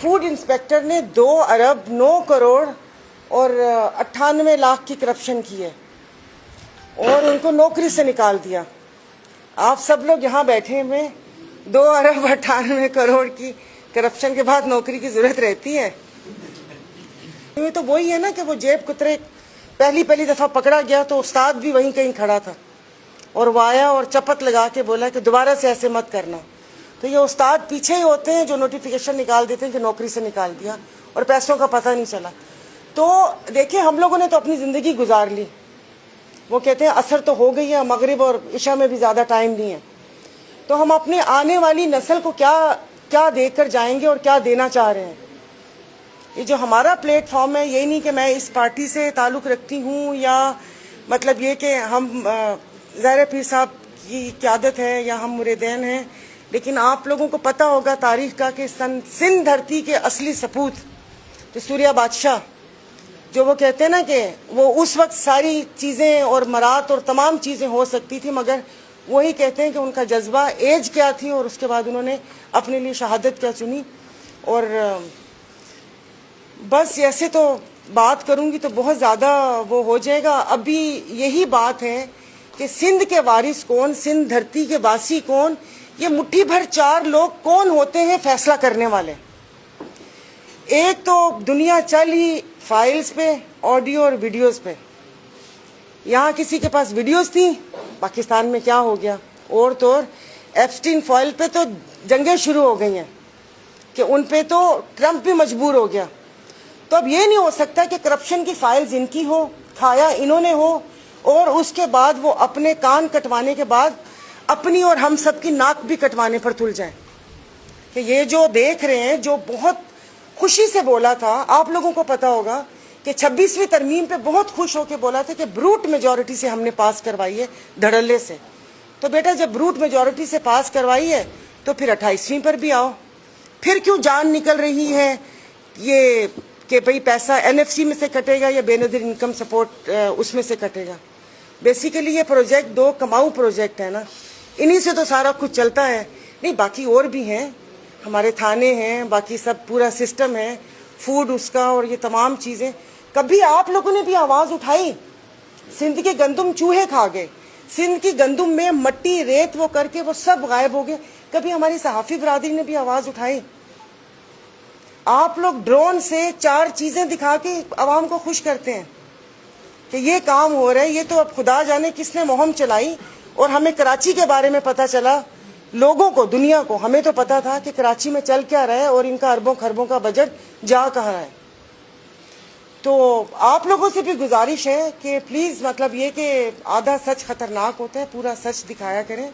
Food inspector ने 2 अरब 9 करोड़ और 98 लाख की करप्शन की है और उनको नौकरी से निकाल दिया। आप सब लोग यहाँ बैठे हुए 2 अरब 98 करोड़ की करप्शन के बाद नौकरी की जरूरत रहती है? ये तो वही है ना कि वो जेब कुतरे पहली दफा पकड़ा गया तो उस्ताद भी वहीं कहीं खड़ा था और वो आया और चपत लगा के बोला कि दोबारा से ऐसे मत करना। तो ये उस्ताद पीछे ही होते हैं जो नोटिफिकेशन निकाल देते हैं कि नौकरी से निकाल दिया और पैसों का पता नहीं चला। तो देखिए, हम लोगों ने तो अपनी ज़िंदगी गुजार ली। वो कहते हैं असर तो हो गई है, मगरिब और इशा में भी ज़्यादा टाइम नहीं है। तो हम अपने आने वाली नस्ल को क्या देकर जाएंगे और क्या देना चाह रहे हैं? ये जो हमारा प्लेटफॉर्म है, यही नहीं कि मैं इस पार्टी से ताल्लुक़ रखती हूँ या मतलब ये कि हम ज़ाहिर पीर साहब की क़यादत है या हम मुरीदैन हैं, लेकिन आप लोगों को पता होगा तारीख़ का कि सिंध धरती के असली सपूत जो सूर्या बादशाह, जो वो कहते हैं ना कि वो उस वक्त सारी चीज़ें और मरात और तमाम चीज़ें हो सकती थी, मगर वही कहते हैं कि उनका जज्बा एज क्या थी और उसके बाद उन्होंने अपने लिए शहादत क्या चुनी। और बस ऐसे तो बात करूंगी तो बहुत ज़्यादा वो हो जाएगा। अभी यही बात है कि सिंध के वारिस कौन, सिंध धरती के वासी कौन, ये मुट्ठी भर 4 लोग कौन होते हैं फैसला करने वाले? एक तो दुनिया चल ही फाइल्स पे, ऑडियो और वीडियोस पे। यहाँ किसी के पास वीडियोस थी, पाकिस्तान में क्या हो गया? और तो और एप्स्टीन फाइल पे तो जंगें शुरू हो गई हैं कि उन पे तो ट्रंप भी मजबूर हो गया। तो अब ये नहीं हो सकता कि करप्शन की फाइल्स इनकी हो, खाया इन्होंने हो और उसके बाद वो अपने कान कटवाने के बाद अपनी और हम सब की नाक भी कटवाने पर तुल जाएं। कि ये जो देख रहे हैं, जो बहुत खुशी से बोला था, आप लोगों को पता होगा कि 26वीं तरमीम पे बहुत खुश होकर बोला था कि ब्रूट मेजॉरिटी से हमने पास करवाई है, धड़ल्ले से। तो बेटा, जब ब्रूट मेजॉरिटी से पास करवाई है तो फिर 28वीं पर भी आओ। फिर क्यों जान निकल रही है ये कि भाई पैसा NFC में से कटेगा या बेनज़ीर इनकम सपोर्ट उसमें से कटेगा? बेसिकली ये प्रोजेक्ट 2 कमाऊ प्रोजेक्ट है ना, इन्हीं से तो सारा कुछ चलता है। नहीं, बाकी और भी हैं, हमारे थाने हैं, बाकी सब पूरा सिस्टम है, फूड उसका और ये तमाम चीज़ें। कभी आप लोगों ने भी आवाज़ उठाई? सिंध के गंदम चूहे खा गए, सिंध की गंदम में मट्टी रेत वो करके वो सब गायब हो गए। कभी हमारी सहाफ़ी बरादरी ने भी आवाज़ उठाई? आप लोग ड्रोन से 4 चीज़ें दिखा के आवाम को खुश करते हैं कि ये काम हो रहा है। ये तो अब खुदा जाने किसने मुहिम चलाई और हमें कराची के बारे में पता चला। लोगों को, दुनिया को, हमें तो पता था कि कराची में चल क्या रहा है और इनका अरबों खरबों का बजट जा कहाँ रहा है। तो आप लोगों से भी गुजारिश है कि प्लीज़, मतलब ये कि आधा सच खतरनाक होता है, पूरा सच दिखाया करें।